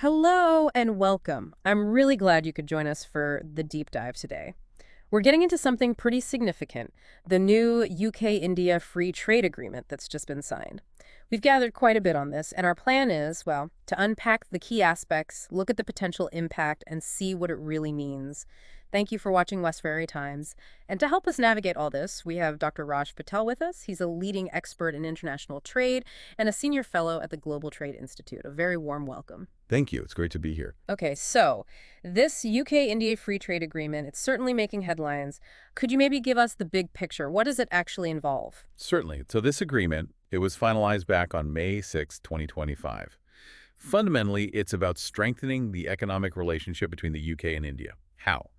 Hello and welcome. I'm really glad you could join us for the deep dive today. We're getting into something pretty significant, the new UK-India Free Trade Agreement that's just been signed. We've gathered quite a bit on this, and our plan is, well, to unpack the key aspects, look at the potential impact, and see what it really means. Thank you for watching Westferry Times. And to help us navigate all this, we have Dr. Raj Patel with us. He's a leading expert in international trade and a senior fellow at the Global Trade Institute. A very warm welcome. Thank you. It's great to be here. Okay, so this UK-India Free Trade Agreement, it's certainly making headlines. Could you maybe give us the big picture? What does it actually involve? Certainly. So this agreement, it was finalized back on May 6, 2025. Fundamentally, it's about strengthening the economic relationship between the UK and India. How?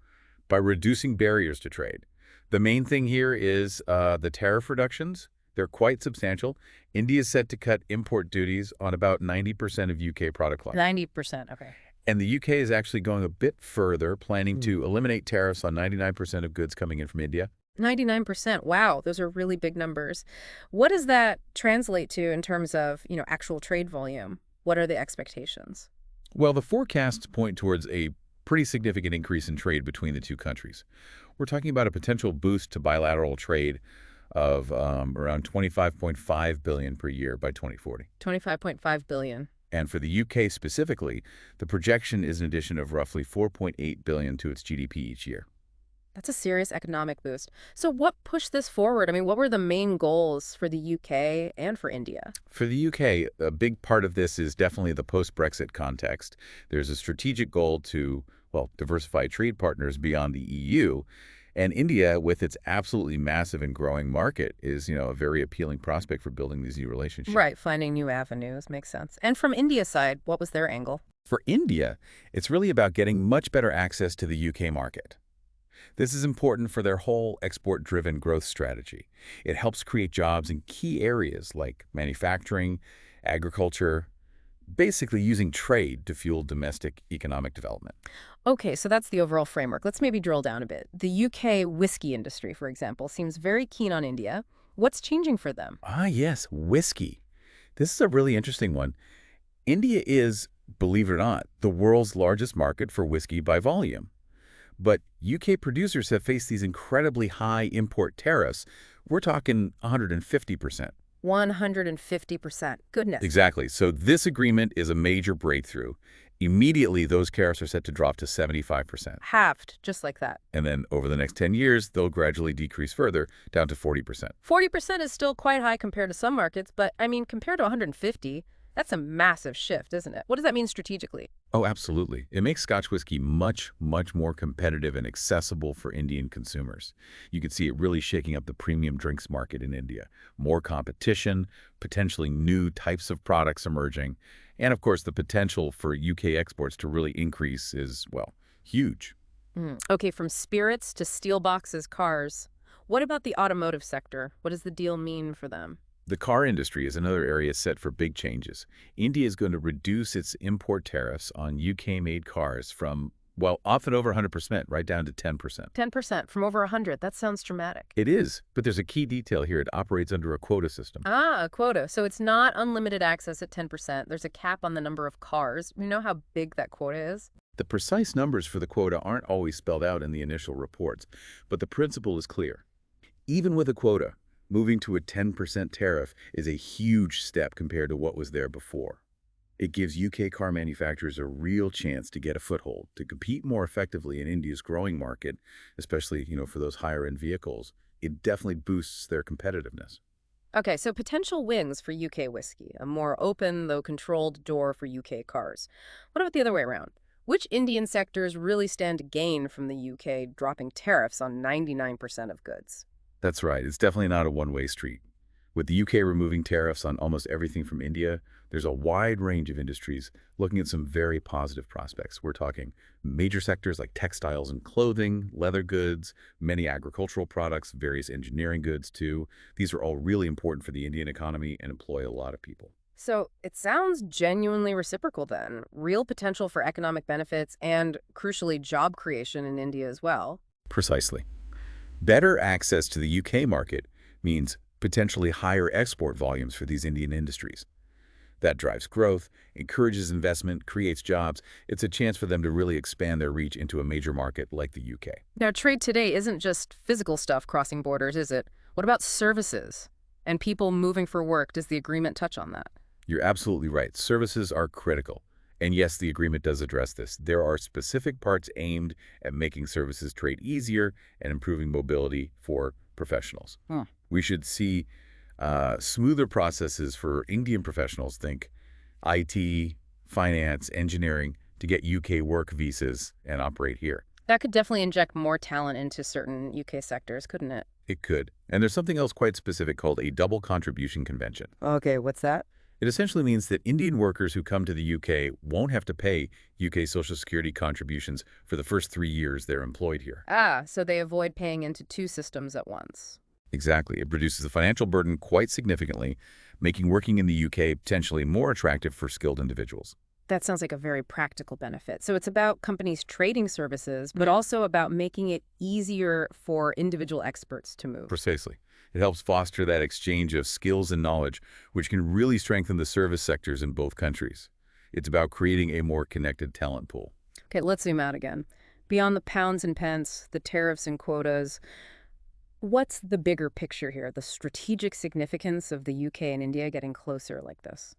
By reducing barriers to trade. The main thing here is the tariff reductions. They're quite substantial. India is set to cut import duties on about 90% of UK product lines. 90%, okay. And the UK is actually going a bit further, planning to eliminate tariffs on 99% of goods coming in from India. 99%. Wow, those are really big numbers. What does that translate to in terms of, actual trade volume? What are the expectations? Well, the forecasts point towards a pretty significant increase in trade between the two countries. We're talking about a potential boost to bilateral trade of around 25.5 billion per year by 2040. 25.5 billion. And for the UK specifically, the projection is an addition of roughly 4.8 billion to its GDP each year. That's a serious economic boost. So what pushed this forward? I mean, what were the main goals for the UK and for India? For the UK, a big part of this is definitely the post-Brexit context. There's a strategic goal to, well, diversify trade partners beyond the EU. And India, with its absolutely massive and growing market, is, a very appealing prospect for building these new relationships. Right, finding new avenues makes sense. And from India's side, what was their angle? For India, it's really about getting much better access to the UK market. This is important for their whole export-driven growth strategy. It helps create jobs in key areas like manufacturing, agriculture, basically using trade to fuel domestic economic development. Okay, so that's the overall framework. Let's maybe drill down a bit. The UK whiskey industry, for example, seems very keen on India. What's changing for them? Ah, yes, whiskey. This is a really interesting one. India is, believe it or not, the world's largest market for whiskey by volume. But UK producers have faced these incredibly high import tariffs. We're talking 150%. 150%. Goodness. Exactly. So this agreement is a major breakthrough. Immediately, those tariffs are set to drop to 75%. Halved, just like that. And then over the next 10 years, they'll gradually decrease further down to 40%. 40% is still quite high compared to some markets, but I mean, compared to 150, that's a massive shift, isn't it? What does that mean strategically? Oh, absolutely. It makes Scotch whiskey much, much more competitive and accessible for Indian consumers. You can see it really shaking up the premium drinks market in India. More competition, potentially new types of products emerging, and of course the potential for UK exports to really increase is, well, huge. Okay, from spirits to steel boxes, cars. What about the automotive sector? What does the deal mean for them? The car industry is another area set for big changes. India is going to reduce its import tariffs on UK-made cars from, well, often over 100%, right down to 10%. 10% from over 100. That sounds dramatic. It is, but there's a key detail here. It operates under a quota system. Ah, a quota. So it's not unlimited access at 10%. There's a cap on the number of cars. You know how big that quota is? The precise numbers for the quota aren't always spelled out in the initial reports, but the principle is clear. Even with a quota, moving to a 10% tariff is a huge step compared to what was there before. It gives UK car manufacturers a real chance to get a foothold, to compete more effectively in India's growing market, especially, for those higher-end vehicles. It definitely boosts their competitiveness. Okay, so potential wins for UK whiskey, a more open, though controlled door for UK cars. What about the other way around? Which Indian sectors really stand to gain from the UK dropping tariffs on 99% of goods? That's right. It's definitely not a one-way street. With the UK removing tariffs on almost everything from India, there's a wide range of industries looking at some very positive prospects. We're talking major sectors like textiles and clothing, leather goods, many agricultural products, various engineering goods too. These are all really important for the Indian economy and employ a lot of people. So it sounds genuinely reciprocal then. Real potential for economic benefits and, crucially, job creation in India as well. Precisely. Better access to the UK market means potentially higher export volumes for these Indian industries. That drives growth, encourages investment, creates jobs. It's a chance for them to really expand their reach into a major market like the UK. Now, trade today isn't just physical stuff crossing borders, is it? What about services and people moving for work? Does the agreement touch on that? You're absolutely right. Services are critical. And yes, the agreement does address this. There are specific parts aimed at making services trade easier and improving mobility for professionals. Huh. We should see smoother processes for Indian professionals, think IT, finance, engineering, to get UK work visas and operate here. That could definitely inject more talent into certain UK sectors, couldn't it? It could. And there's something else quite specific called a double contribution convention. Okay, what's that? It essentially means that Indian workers who come to the UK won't have to pay UK Social Security contributions for the first 3 years they're employed here. Ah, so they avoid paying into two systems at once. Exactly. It reduces the financial burden quite significantly, making working in the UK potentially more attractive for skilled individuals. That sounds like a very practical benefit. So it's about companies trading services, but also about making it easier for individual experts to move. Precisely. It helps foster that exchange of skills and knowledge, which can really strengthen the service sectors in both countries. It's about creating a more connected talent pool. Okay, let's zoom out again. Beyond the pounds and pence, the tariffs and quotas, what's the bigger picture here, the strategic significance of the UK and India getting closer like this?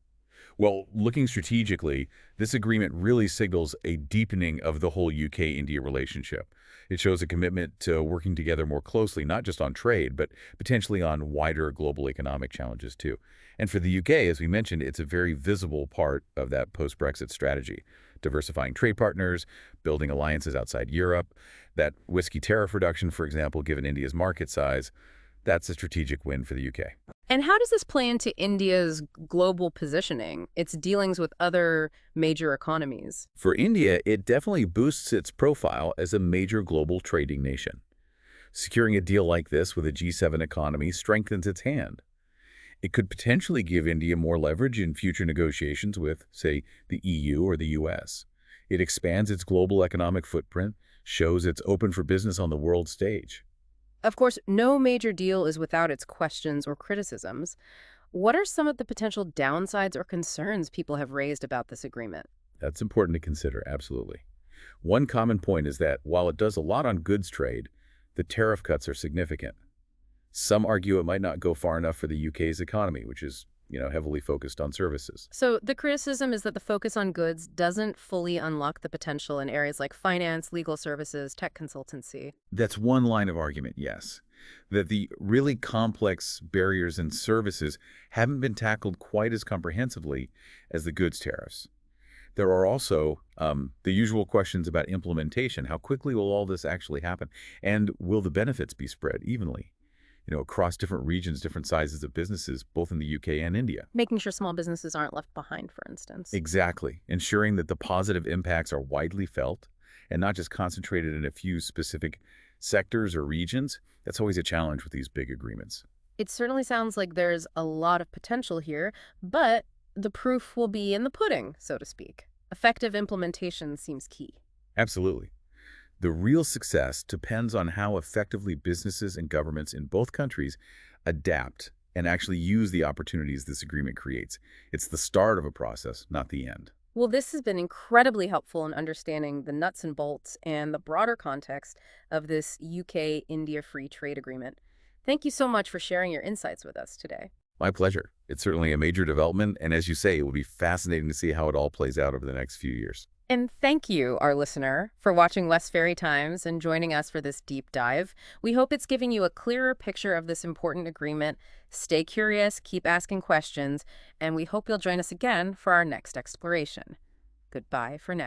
Well, looking strategically, this agreement really signals a deepening of the whole UK-India relationship. It shows a commitment to working together more closely, not just on trade, but potentially on wider global economic challenges too. And for the UK, as we mentioned, it's a very visible part of that post-Brexit strategy. Diversifying trade partners, building alliances outside Europe, that whiskey tariff reduction, for example, given India's market size, that's a strategic win for the UK. And how does this play into India's global positioning, its dealings with other major economies? For India, it definitely boosts its profile as a major global trading nation. Securing a deal like this with a G7 economy strengthens its hand. It could potentially give India more leverage in future negotiations with, say, the EU or the US. It expands its global economic footprint, shows it's open for business on the world stage. Of course, no major deal is without its questions or criticisms. What are some of the potential downsides or concerns people have raised about this agreement? That's important to consider, absolutely. One common point is that while it does a lot on goods trade, the tariff cuts are significant. Some argue it might not go far enough for the UK's economy, which is, heavily focused on services. So the criticism is that the focus on goods doesn't fully unlock the potential in areas like finance, legal services, tech consultancy. That's one line of argument, yes. That the really complex barriers and services haven't been tackled quite as comprehensively as the goods tariffs. There are also the usual questions about implementation. How quickly will all this actually happen? And will the benefits be spread evenly, across different regions, different sizes of businesses, both in the UK and India? Making sure small businesses aren't left behind, for instance. Exactly. Ensuring that the positive impacts are widely felt and not just concentrated in a few specific sectors or regions. That's always a challenge with these big agreements. It certainly sounds like there's a lot of potential here, but the proof will be in the pudding, so to speak. Effective implementation seems key. Absolutely. The real success depends on how effectively businesses and governments in both countries adapt and actually use the opportunities this agreement creates. It's the start of a process, not the end. Well, this has been incredibly helpful in understanding the nuts and bolts and the broader context of this UK-India free trade agreement. Thank you so much for sharing your insights with us today. My pleasure. It's certainly a major development, and as you say, it will be fascinating to see how it all plays out over the next few years. And thank you, our listener, for watching Westferry Times and joining us for this deep dive. We hope it's giving you a clearer picture of this important agreement. Stay curious, keep asking questions, and we hope you'll join us again for our next exploration. Goodbye for now.